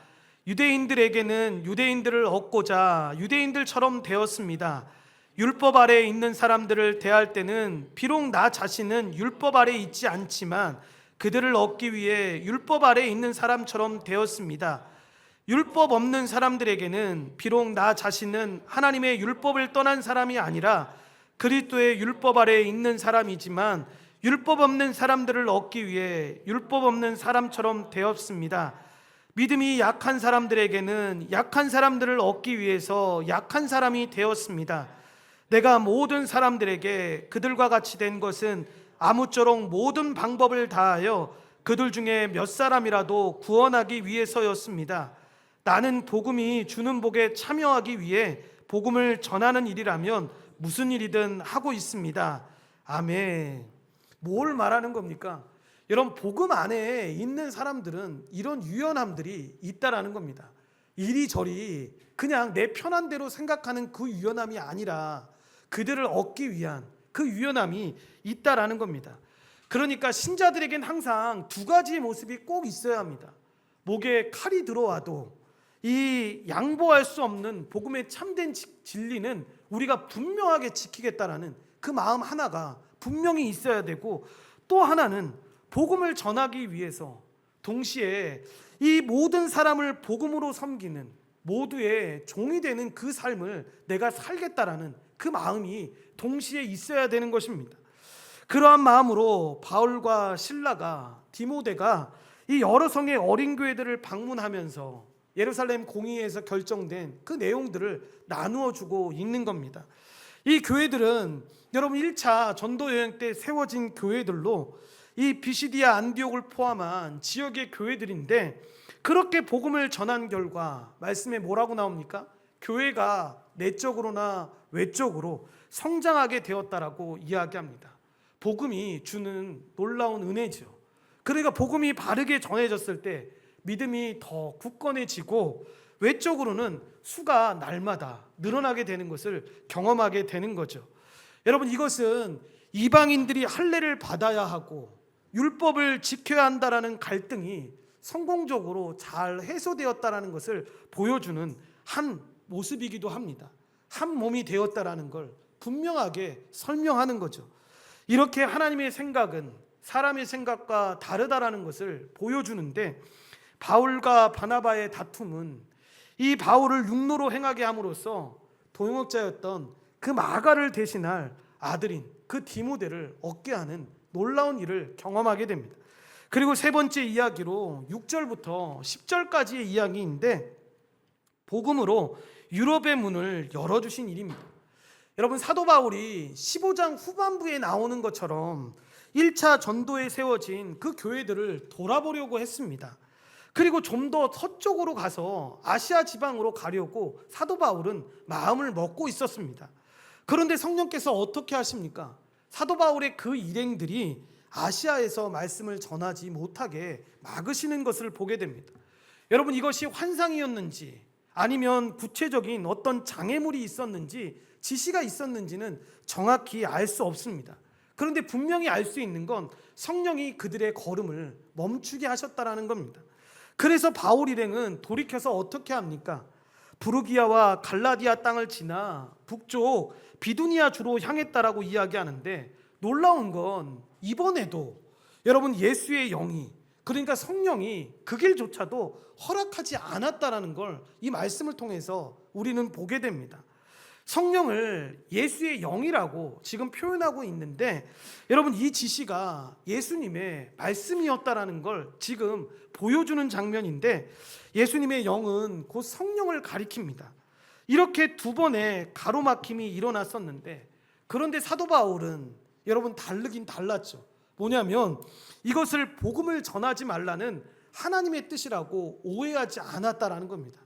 유대인들에게는 유대인들을 얻고자 유대인들처럼 되었습니다. 율법 아래에 있는 사람들을 대할 때는 비록 나 자신은 율법 아래에 있지 않지만 그들을 얻기 위해 율법 아래에 있는 사람처럼 되었습니다. 율법 없는 사람들에게는 비록 나 자신은 하나님의 율법을 떠난 사람이 아니라 그리스도의 율법 아래에 있는 사람이지만 율법 없는 사람들을 얻기 위해 율법 없는 사람처럼 되었습니다. 믿음이 약한 사람들에게는 약한 사람들을 얻기 위해서 약한 사람이 되었습니다. 내가 모든 사람들에게 그들과 같이 된 것은 아무쪼록 모든 방법을 다하여 그들 중에 몇 사람이라도 구원하기 위해서였습니다. 나는 복음이 주는 복에 참여하기 위해 복음을 전하는 일이라면 무슨 일이든 하고 있습니다. 아멘. 뭘 말하는 겁니까? 여러분 복음 안에 있는 사람들은 이런 유연함들이 있다라는 겁니다. 이리저리 그냥 내 편한 대로 생각하는 그 유연함이 아니라 그들을 얻기 위한 그 유연함이 있다라는 겁니다. 그러니까 신자들에겐 항상 2가지의 모습이 꼭 있어야 합니다. 목에 칼이 들어와도 이 양보할 수 없는 복음의 참된 진리는 우리가 분명하게 지키겠다라는 그 마음 하나가 분명히 있어야 되고, 또 하나는 복음을 전하기 위해서 동시에 이 모든 사람을 복음으로 섬기는 모두의 종이 되는 그 삶을 내가 살겠다라는 그 마음이 동시에 있어야 되는 것입니다. 그러한 마음으로 바울과 실라가, 디모데가 이 여러 성의 어린 교회들을 방문하면서 예루살렘 공의회에서 결정된 그 내용들을 나누어 주고 있는 겁니다. 이 교회들은 여러분 1차 전도 여행 때 세워진 교회들로 이 비시디아 안디옥을 포함한 지역의 교회들인데, 그렇게 복음을 전한 결과 말씀에 뭐라고 나옵니까? 교회가 내적으로나 외적으로 성장하게 되었다라고 이야기합니다. 복음이 주는 놀라운 은혜죠. 그러니까 복음이 바르게 전해졌을 때 믿음이 더 굳건해지고 외적으로는 수가 날마다 늘어나게 되는 것을 경험하게 되는 거죠. 여러분, 이것은 이방인들이 할례를 받아야 하고 율법을 지켜야 한다라는 갈등이 성공적으로 잘 해소되었다라는 것을 보여주는 한 모습이기도 합니다. 한 몸이 되었다라는 걸 분명하게 설명하는 거죠. 이렇게 하나님의 생각은 사람의 생각과 다르다라는 것을 보여주는데, 바울과 바나바의 다툼은 이 바울을 육로로 행하게 함으로써 동역자였던 그 마가를 대신할 아들인 그 디모데를 얻게 하는 놀라운 일을 경험하게 됩니다. 그리고 세 번째 이야기로 6절부터 10절까지의 이야기인데, 복음으로 유럽의 문을 열어주신 일입니다. 여러분, 사도 바울이 15장 후반부에 나오는 것처럼 1차 전도에 세워진 그 교회들을 돌아보려고 했습니다. 그리고 좀 더 서쪽으로 가서 아시아 지방으로 가려고 사도 바울은 마음을 먹고 있었습니다. 그런데 성령께서 어떻게 하십니까? 사도 바울의 그 일행들이 아시아에서 말씀을 전하지 못하게 막으시는 것을 보게 됩니다. 여러분, 이것이 환상이었는지 아니면 구체적인 어떤 장애물이 있었는지 지시가 있었는지는 정확히 알 수 없습니다. 그런데 분명히 알 수 있는 건 성령이 그들의 걸음을 멈추게 하셨다라는 겁니다. 그래서 바울 일행은 돌이켜서 어떻게 합니까? 부르기아와 갈라디아 땅을 지나 북쪽 비두니아 주로 향했다라고 이야기하는데, 놀라운 건 이번에도 여러분 예수의 영이, 그러니까 성령이 그 길조차도 허락하지 않았다라는 걸 이 말씀을 통해서 우리는 보게 됩니다. 성령을 예수의 영이라고 지금 표현하고 있는데, 여러분 이 지시가 예수님의 말씀이었다라는 걸 지금 보여주는 장면인데, 예수님의 영은 곧 성령을 가리킵니다. 이렇게 두 번의 가로막힘이 일어났었는데, 그런데 사도 바울은 여러분 다르긴 달랐죠. 뭐냐면 이것을 복음을 전하지 말라는 하나님의 뜻이라고 오해하지 않았다라는 겁니다.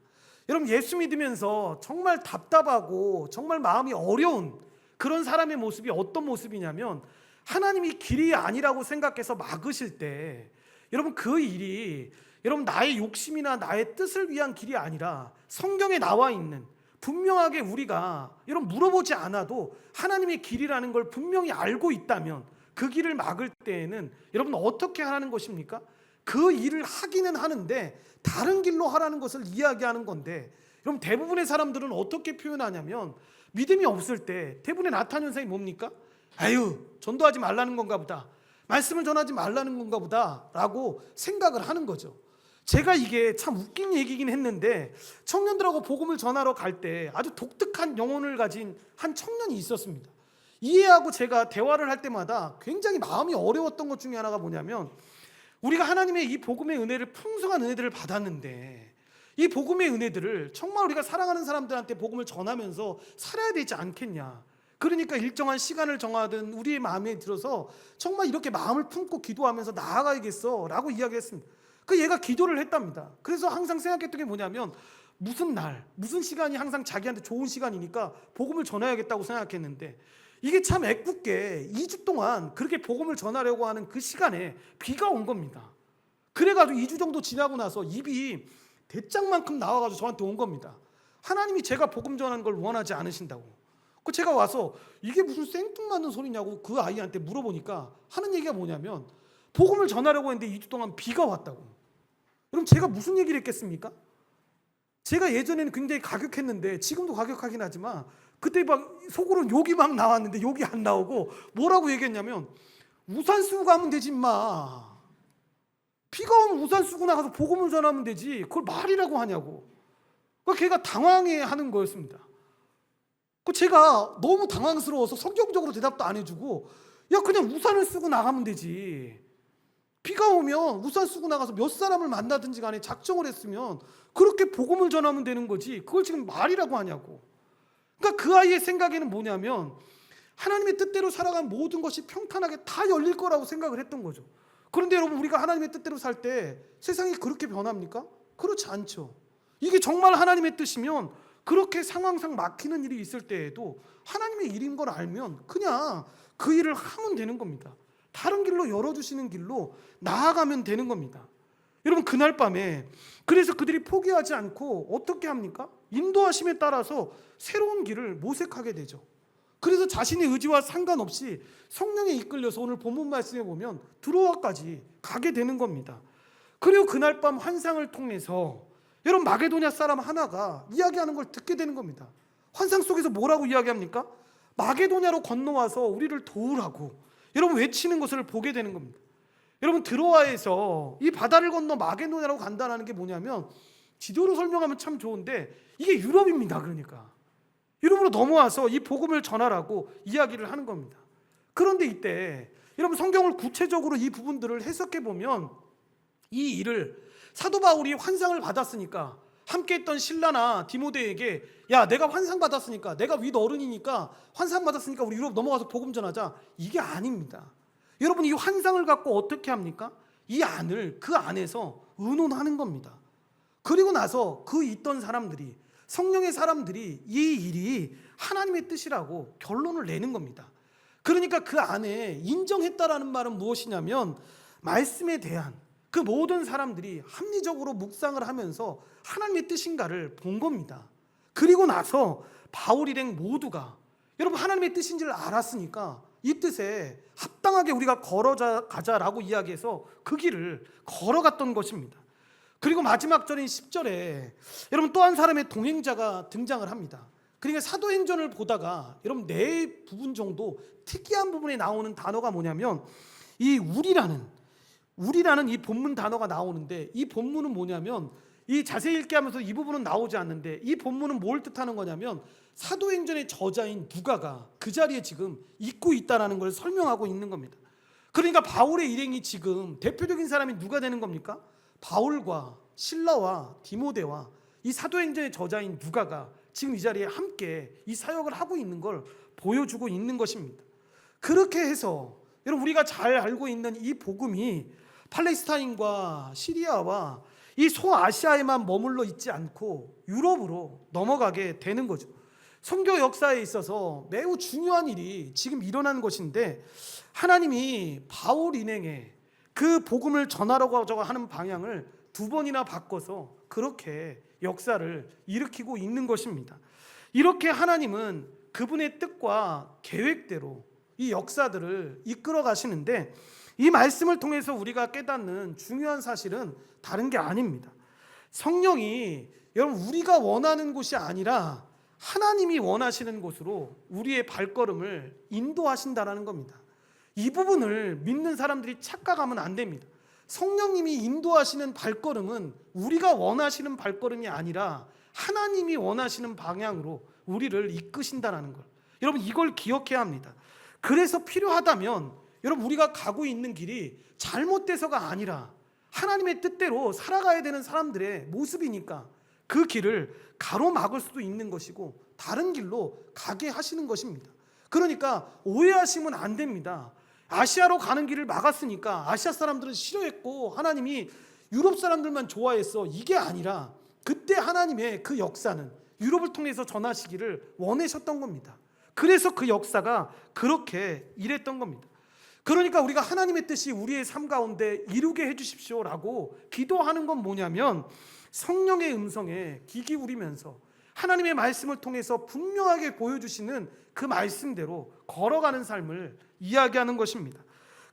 여러분, 예수 믿으면서 정말 답답하고 정말 마음이 어려운 그런 사람의 모습이 어떤 모습이냐면, 하나님이 길이 아니라고 생각해서 막으실 때 여러분 그 일이 여러분 나의 욕심이나 나의 뜻을 위한 길이 아니라 성경에 나와 있는, 분명하게 우리가 여러분 물어보지 않아도 하나님의 길이라는 걸 분명히 알고 있다면 그 길을 막을 때에는 여러분 어떻게 하라는 것입니까? 그 일을 하기는 하는데 다른 길로 하라는 것을 이야기하는 건데, 여러분 대부분의 사람들은 어떻게 표현하냐면, 믿음이 없을 때 대부분의 나타나는 현상이 뭡니까? 아유, 전도하지 말라는 건가 보다, 말씀을 전하지 말라는 건가 보다 라고 생각을 하는 거죠. 제가 이게 참 웃긴 얘기긴 했는데, 청년들하고 복음을 전하러 갈 때 아주 독특한 영혼을 가진 한 청년이 있었습니다. 이해하고 제가 대화를 할 때마다 굉장히 마음이 어려웠던 것 중에 하나가 뭐냐면, 우리가 하나님의 이 복음의 은혜를, 풍성한 은혜들을 받았는데 이 복음의 은혜들을 정말 우리가 사랑하는 사람들한테 복음을 전하면서 살아야 되지 않겠냐. 그러니까 일정한 시간을 정하든 우리의 마음에 들어서 정말 이렇게 마음을 품고 기도하면서 나아가야겠어 라고 이야기했습니다. 그 얘가 기도를 했답니다. 그래서 항상 생각했던 게 뭐냐면, 무슨 날, 무슨 시간이 항상 자기한테 좋은 시간이니까 복음을 전해야겠다고 생각했는데, 이게 참 애꿎게 2주 동안 그렇게 복음을 전하려고 하는 그 시간에 비가 온 겁니다. 그래가지고 2주 정도 지나고 나서 입이 대짝만큼 나와가지고 저한테 온 겁니다. 하나님이 제가 복음 전하는 걸 원하지 않으신다고. 그 제가 와서 이게 무슨 생뚱맞는 소리냐고 그 아이한테 물어보니까 하는 얘기가 뭐냐면, 복음을 전하려고 했는데 2주 동안 비가 왔다고. 그럼 제가 무슨 얘기를 했겠습니까? 제가 예전에는 굉장히 가격했는데 지금도 가격하긴 하지만, 그때 막 속으로는 욕이 막 나왔는데 욕이 안 나오고 뭐라고 얘기했냐면, 우산 쓰고 가면 되지 임마. 비가 오면 우산 쓰고 나가서 복음을 전하면 되지. 그걸 말이라고 하냐고. 걔가 당황해하는 거였습니다. 제가 너무 당황스러워서 성경적으로 대답도 안 해주고, 야 그냥 우산을 쓰고 나가면 되지. 비가 오면 우산 쓰고 나가서 몇 사람을 만나든지 간에 작정을 했으면 그렇게 복음을 전하면 되는 거지. 그걸 지금 말이라고 하냐고. 그러니까 그 아이의 생각에는 뭐냐면 하나님의 뜻대로 살아가면 모든 것이 평탄하게 다 열릴 거라고 생각을 했던 거죠. 그런데 여러분, 우리가 하나님의 뜻대로 살 때 세상이 그렇게 변합니까? 그렇지 않죠. 이게 정말 하나님의 뜻이면 그렇게 상황상 막히는 일이 있을 때에도 하나님의 일인 걸 알면 그냥 그 일을 하면 되는 겁니다. 다른 길로 열어주시는 길로 나아가면 되는 겁니다. 여러분, 그날 밤에 그래서 그들이 포기하지 않고 어떻게 합니까? 인도하심에 따라서 새로운 길을 모색하게 되죠. 그래서 자신의 의지와 상관없이 성령에 이끌려서 오늘 본문 말씀에 보면 드로아까지 가게 되는 겁니다. 그리고 그날 밤 환상을 통해서 여러분, 마게도냐 사람 하나가 이야기하는 걸 듣게 되는 겁니다. 환상 속에서 뭐라고 이야기합니까? 마게도냐로 건너와서 우리를 도우라고 여러분 외치는 것을 보게 되는 겁니다. 여러분, 드로아에서 이 바다를 건너 마게도냐로 간다는 게 뭐냐면, 지도로 설명하면 참 좋은데 이게 유럽입니다. 그러니까 유럽으로 넘어와서 이 복음을 전하라고 이야기를 하는 겁니다. 그런데 이때 여러분, 성경을 구체적으로 이 부분들을 해석해 보면 이 일을 사도 바울이 환상을 받았으니까 함께 했던 실라나 디모데에게, 야 내가 환상 받았으니까, 내가 윗 어른이니까 환상 받았으니까 우리 유럽 넘어가서 복음 전하자, 이게 아닙니다. 여러분, 이 환상을 갖고 어떻게 합니까? 이 안을 그 안에서 의논하는 겁니다. 그리고 나서 그 있던 사람들이, 성령의 사람들이 이 일이 하나님의 뜻이라고 결론을 내는 겁니다. 그러니까 그 안에 인정했다라는 말은 무엇이냐면, 말씀에 대한 그 모든 사람들이 합리적으로 묵상을 하면서 하나님의 뜻인가를 본 겁니다. 그리고 나서 바울 일행 모두가 여러분 하나님의 뜻인 줄 알았으니까 이 뜻에 합당하게 우리가 걸어가자라고 이야기해서 그 길을 걸어갔던 것입니다. 그리고 마지막 절인 10절에 여러분 또 한 사람의 동행자가 등장을 합니다. 그러니까 사도행전을 보다가 여러분 네 부분 정도 특이한 부분에 나오는 단어가 뭐냐면, 이 우리라는 이 본문 단어가 나오는데, 이 본문은 뭐냐면, 이 자세히 읽게 하면서 이 부분은 나오지 않는데, 이 본문은 뭘 뜻하는 거냐면 사도행전의 저자인 누가가 그 자리에 지금 있고 있다는 걸 설명하고 있는 겁니다. 그러니까 바울의 일행이 지금 대표적인 사람이 누가 되는 겁니까? 바울과 실라와 디모데와 이 사도행전의 저자인 누가가 지금 이 자리에 함께 이 사역을 하고 있는 걸 보여주고 있는 것입니다. 그렇게 해서 여러분, 우리가 잘 알고 있는 이 복음이 팔레스타인과 시리아와 이 소아시아에만 머물러 있지 않고 유럽으로 넘어가게 되는 거죠. 선교 역사에 있어서 매우 중요한 일이 지금 일어나는 것인데, 하나님이 바울 인행에 그 복음을 전하려고 하는 방향을 두 번이나 바꿔서 그렇게 역사를 일으키고 있는 것입니다. 이렇게 하나님은 그분의 뜻과 계획대로 이 역사들을 이끌어 가시는데, 이 말씀을 통해서 우리가 깨닫는 중요한 사실은 다른 게 아닙니다. 성령이 여러분 우리가 원하는 곳이 아니라 하나님이 원하시는 곳으로 우리의 발걸음을 인도하신다라는 겁니다. 이 부분을 믿는 사람들이 착각하면 안 됩니다. 성령님이 인도하시는 발걸음은 우리가 원하시는 발걸음이 아니라 하나님이 원하시는 방향으로 우리를 이끄신다라는 걸, 여러분 이걸 기억해야 합니다. 그래서 필요하다면 여러분 우리가 가고 있는 길이 잘못돼서가 아니라 하나님의 뜻대로 살아가야 되는 사람들의 모습이니까 그 길을 가로막을 수도 있는 것이고 다른 길로 가게 하시는 것입니다. 그러니까 오해하시면 안 됩니다. 아시아로 가는 길을 막았으니까 아시아 사람들은 싫어했고 하나님이 유럽 사람들만 좋아했어, 이게 아니라 그때 하나님의 그 역사는 유럽을 통해서 전하시기를 원하셨던 겁니다. 그래서 그 역사가 그렇게 일했던 겁니다. 그러니까 우리가 하나님의 뜻이 우리의 삶 가운데 이루게 해주십시오라고 기도하는 건 뭐냐면, 성령의 음성에 귀 기울이면서 하나님의 말씀을 통해서 분명하게 보여주시는 그 말씀대로 걸어가는 삶을 이야기하는 것입니다.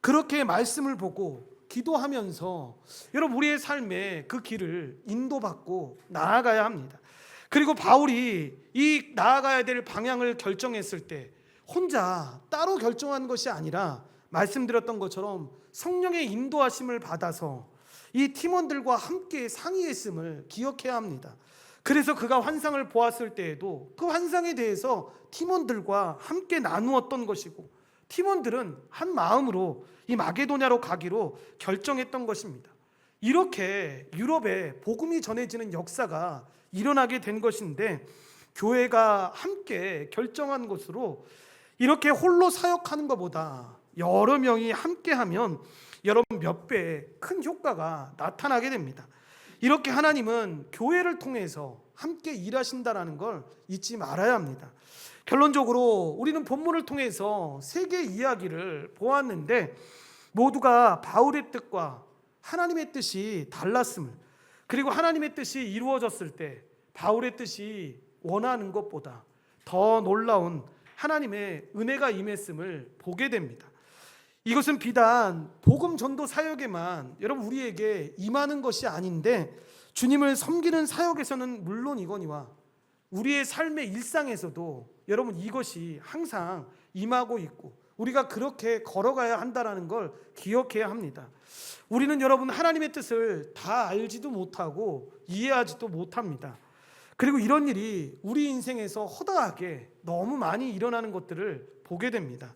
그렇게 말씀을 보고 기도하면서 여러분 우리의 삶에 그 길을 인도받고 나아가야 합니다. 그리고 바울이 이 나아가야 될 방향을 결정했을 때 혼자 따로 결정한 것이 아니라 말씀드렸던 것처럼 성령의 인도하심을 받아서 이 팀원들과 함께 상의했음을 기억해야 합니다. 그래서 그가 환상을 보았을 때에도 그 환상에 대해서 팀원들과 함께 나누었던 것이고, 팀원들은 한 마음으로 이 마게도냐로 가기로 결정했던 것입니다. 이렇게 유럽에 복음이 전해지는 역사가 일어나게 된 것인데, 교회가 함께 결정한 것으로 이렇게 홀로 사역하는 것보다 여러 명이 함께하면 여러분 몇 배의 큰 효과가 나타나게 됩니다. 이렇게 하나님은 교회를 통해서 함께 일하신다라는 걸 잊지 말아야 합니다. 결론적으로 우리는 본문을 통해서 세 개의 이야기를 보았는데, 모두가 바울의 뜻과 하나님의 뜻이 달랐음을, 그리고 하나님의 뜻이 이루어졌을 때 바울의 뜻이 원하는 것보다 더 놀라운 하나님의 은혜가 임했음을 보게 됩니다. 이것은 비단 복음 전도 사역에만 여러분 우리에게 임하는 것이 아닌데, 주님을 섬기는 사역에서는 물론이거니와 우리의 삶의 일상에서도 여러분 이것이 항상 임하고 있고 우리가 그렇게 걸어가야 한다는 걸 기억해야 합니다. 우리는 여러분 하나님의 뜻을 다 알지도 못하고 이해하지도 못합니다. 그리고 이런 일이 우리 인생에서 허다하게 너무 많이 일어나는 것들을 보게 됩니다.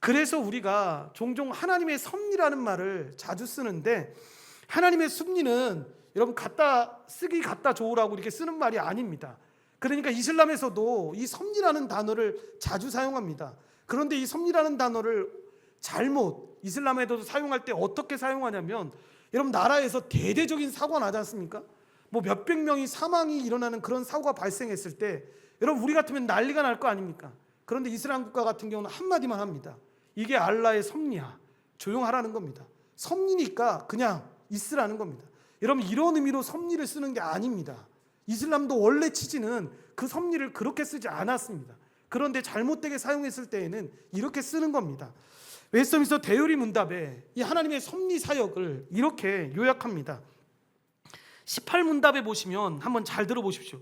그래서 우리가 종종 하나님의 섭리라는 말을 자주 쓰는데, 하나님의 섭리는 여러분 갖다 쓰기 갖다 좋으라고 이렇게 쓰는 말이 아닙니다. 그러니까 이슬람에서도 이 섭리라는 단어를 자주 사용합니다. 그런데 이 섭리라는 단어를 잘못 이슬람에도 사용할 때 어떻게 사용하냐면, 여러분 나라에서 대대적인 사고가 나지 않습니까? 뭐 몇백 명이 사망이 일어나는 그런 사고가 발생했을 때 여러분 우리 같으면 난리가 날 거 아닙니까? 그런데 이슬람 국가 같은 경우는 한마디만 합니다. 이게 알라의 섭리야. 조용하라는 겁니다. 섭리니까 그냥 있으라는 겁니다. 여러분 이런 의미로 섭리를 쓰는 게 아닙니다. 이슬람도 원래 취지는 그 섭리를 그렇게 쓰지 않았습니다. 그런데 잘못되게 사용했을 때에는 이렇게 쓰는 겁니다. 웨스트민스터 대요리 문답에 이 하나님의 섭리 사역을 이렇게 요약합니다. 18문답에 보시면 한번 잘 들어보십시오.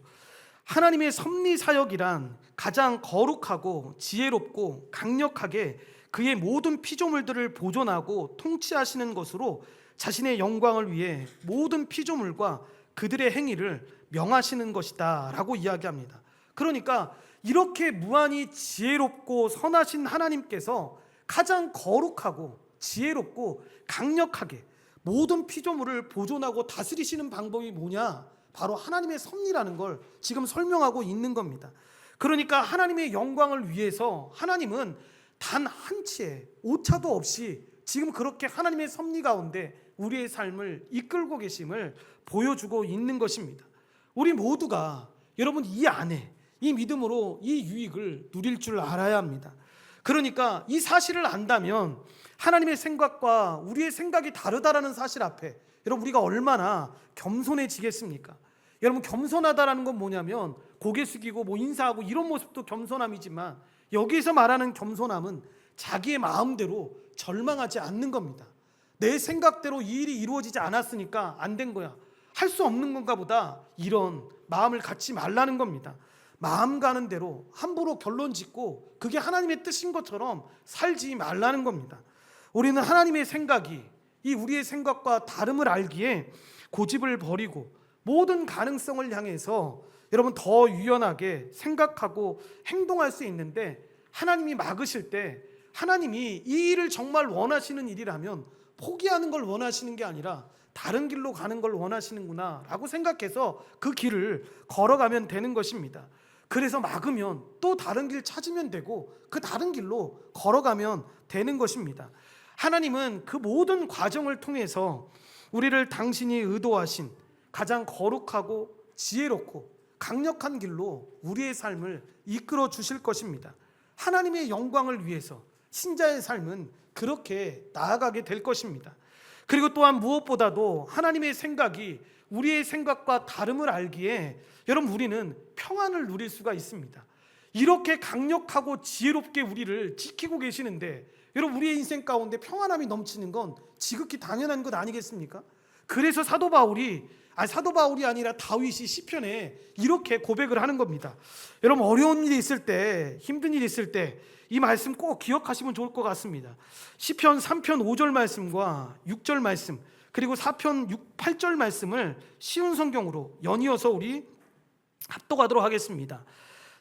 하나님의 섭리 사역이란 가장 거룩하고 지혜롭고 강력하게 그의 모든 피조물들을 보존하고 통치하시는 것으로 자신의 영광을 위해 모든 피조물과 그들의 행위를 명하시는 것이다 라고 이야기합니다. 그러니까 이렇게 무한히 지혜롭고 선하신 하나님께서 가장 거룩하고 지혜롭고 강력하게 모든 피조물을 보존하고 다스리시는 방법이 뭐냐? 바로 하나님의 섭리라는 걸 지금 설명하고 있는 겁니다. 그러니까 하나님의 영광을 위해서 하나님은 단 한 치의 오차도 없이 지금 그렇게 하나님의 섭리 가운데 우리의 삶을 이끌고 계심을 보여주고 있는 것입니다. 우리 모두가 여러분 이 안에 이 믿음으로 이 유익을 누릴 줄 알아야 합니다. 그러니까 이 사실을 안다면 하나님의 생각과 우리의 생각이 다르다라는 사실 앞에 여러분 우리가 얼마나 겸손해지겠습니까? 여러분 겸손하다라는 건 뭐냐면 고개 숙이고 뭐 인사하고 이런 모습도 겸손함이지만, 여기에서 말하는 겸손함은 자기의 마음대로 절망하지 않는 겁니다. 내 생각대로 이 일이 이루어지지 않았으니까 안 된 거야, 할 수 없는 건가 보다, 이런 마음을 갖지 말라는 겁니다. 마음 가는 대로 함부로 결론 짓고 그게 하나님의 뜻인 것처럼 살지 말라는 겁니다. 우리는 하나님의 생각이 이 우리의 생각과 다름을 알기에 고집을 버리고 모든 가능성을 향해서 여러분 더 유연하게 생각하고 행동할 수 있는데, 하나님이 막으실 때 하나님이 이 일을 정말 원하시는 일이라면 포기하는 걸 원하시는 게 아니라 다른 길로 가는 걸 원하시는구나 라고 생각해서 그 길을 걸어가면 되는 것입니다. 그래서 막으면 또 다른 길 찾으면 되고 그 다른 길로 걸어가면 되는 것입니다. 하나님은 그 모든 과정을 통해서 우리를 당신이 의도하신 가장 거룩하고 지혜롭고 강력한 길로 우리의 삶을 이끌어 주실 것입니다. 하나님의 영광을 위해서 신자의 삶은 그렇게 나아가게 될 것입니다. 그리고 또한 무엇보다도 하나님의 생각이 우리의 생각과 다름을 알기에 여러분 우리는 평안을 누릴 수가 있습니다. 이렇게 강력하고 지혜롭게 우리를 지키고 계시는데 여러분 우리의 인생 가운데 평안함이 넘치는 건 지극히 당연한 것 아니겠습니까? 그래서 사도 바울이 아니라 다윗이 시편에 이렇게 고백을 하는 겁니다. 여러분 어려운 일이 있을 때, 힘든 일이 있을 때 이 말씀 꼭 기억하시면 좋을 것 같습니다. 시편 3편 5절 말씀과 6절 말씀, 그리고 4편 8절 말씀을 쉬운 성경으로 연이어서 우리 합독하도록 하겠습니다.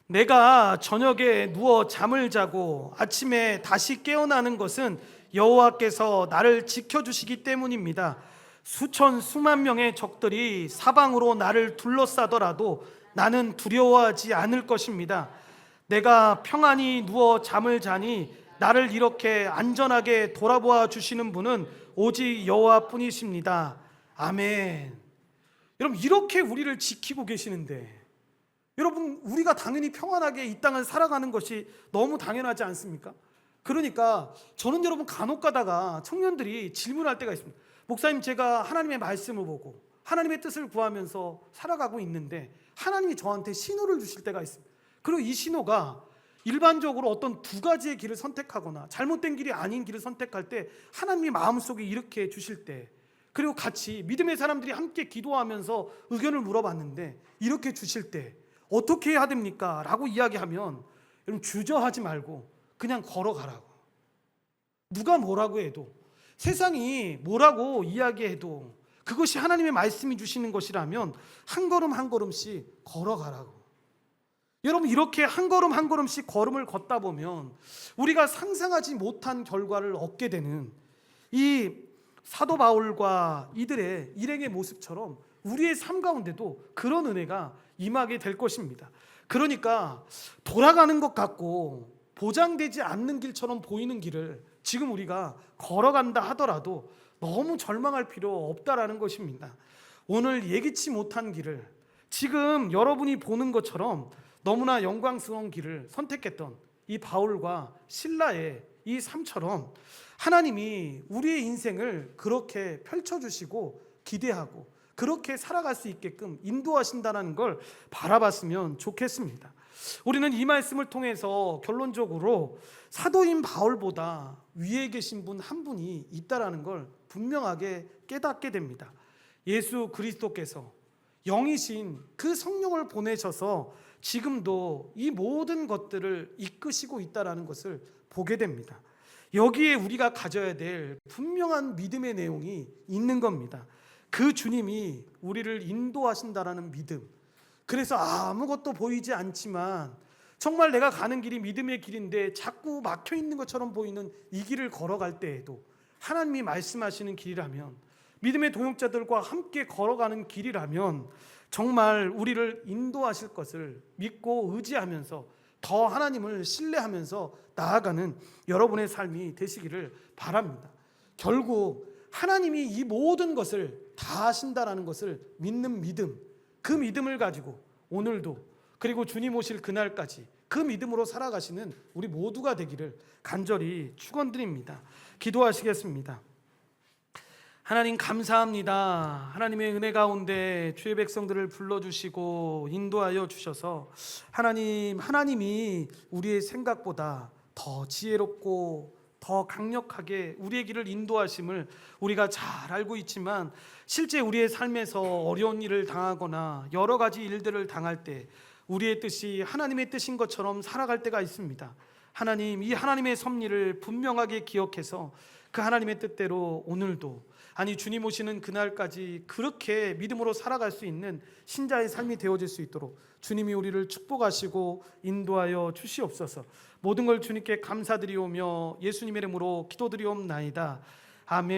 내가 저녁에 누워 잠을 자고 아침에 다시 깨어나는 것은 여호와께서 나를 지켜주시기 때문입니다. 수천 수만 명의 적들이 사방으로 나를 둘러싸더라도 나는 두려워하지 않을 것입니다. 내가 평안히 누워 잠을 자니 나를 이렇게 안전하게 돌아보아 주시는 분은 오직 여호와뿐이십니다. 아멘. 여러분, 이렇게 우리를 지키고 계시는데, 여러분, 우리가 당연히 평안하게 이 땅을 살아가는 것이 너무 당연하지 않습니까? 그러니까 저는 여러분 간혹 가다가 청년들이 질문할 때가 있습니다. 목사님, 제가 하나님의 말씀을 보고 하나님의 뜻을 구하면서 살아가고 있는데 하나님이 저한테 신호를 주실 때가 있습니다. 그리고 이 신호가 일반적으로 어떤 두 가지의 길을 선택하거나 잘못된 길이 아닌 길을 선택할 때 하나님이 마음속에 이렇게 주실 때, 그리고 같이 믿음의 사람들이 함께 기도하면서 의견을 물어봤는데 이렇게 주실 때 어떻게 해야 됩니까? 라고 이야기하면 여러분, 주저하지 말고 그냥 걸어가라고. 누가 뭐라고 해도, 세상이 뭐라고 이야기해도 그것이 하나님의 말씀이 주시는 것이라면 한 걸음 한 걸음씩 걸어가라고. 여러분, 이렇게 한 걸음 한 걸음씩 걸음을 걷다 보면 우리가 상상하지 못한 결과를 얻게 되는 이 사도 바울과 이들의 일행의 모습처럼 우리의 삶 가운데도 그런 은혜가 임하게 될 것입니다. 그러니까 돌아가는 것 같고 보장되지 않는 길처럼 보이는 길을 지금 우리가 걸어간다 하더라도 너무 절망할 필요 없다라는 것입니다. 오늘 예기치 못한 길을, 지금 여러분이 보는 것처럼 너무나 영광스러운 길을 선택했던 이 바울과 실라의 이 삶처럼 하나님이 우리의 인생을 그렇게 펼쳐주시고 기대하고 그렇게 살아갈 수 있게끔 인도하신다는 걸 바라봤으면 좋겠습니다. 우리는 이 말씀을 통해서 결론적으로 사도인 바울보다 위에 계신 분 한 분이 있다라는 걸 분명하게 깨닫게 됩니다. 예수 그리스도께서 영이신 그 성령을 보내셔서 지금도 이 모든 것들을 이끄시고 있다라는 것을 보게 됩니다. 여기에 우리가 가져야 될 분명한 믿음의 내용이 있는 겁니다. 그 주님이 우리를 인도하신다라는 믿음. 그래서 아무것도 보이지 않지만 정말 내가 가는 길이 믿음의 길인데 자꾸 막혀 있는 것처럼 보이는 이 길을 걸어갈 때에도 하나님이 말씀하시는 길이라면, 믿음의 동역자들과 함께 걸어가는 길이라면 정말 우리를 인도하실 것을 믿고 의지하면서 더 하나님을 신뢰하면서 나아가는 여러분의 삶이 되시기를 바랍니다. 결국 하나님이 이 모든 것을 다 하신다라는 것을 믿는 믿음, 그 믿음을 가지고 오늘도, 그리고 주님 오실 그날까지 그 믿음으로 살아가시는 우리 모두가 되기를 간절히 축원드립니다. 기도하시겠습니다. 하나님, 감사합니다. 하나님의 은혜 가운데 주의 백성들을 불러주시고 인도하여 주셔서 하나님이 우리의 생각보다 더 지혜롭고 더 강력하게 우리의 길을 인도하심을 우리가 잘 알고 있지만, 실제 우리의 삶에서 어려운 일을 당하거나 여러 가지 일들을 당할 때 우리의 뜻이 하나님의 뜻인 것처럼 살아갈 때가 있습니다. 하나님, 이 하나님의 섭리를 분명하게 기억해서 그 하나님의 뜻대로 오늘도, 아니 주님 오시는 그날까지 그렇게 믿음으로 살아갈 수 있는 신자의 삶이 되어질 수 있도록 주님이 우리를 축복하시고 인도하여 주시옵소서. 모든 걸 주님께 감사드리오며 예수님의 이름으로 기도드리옵나이다. 아멘.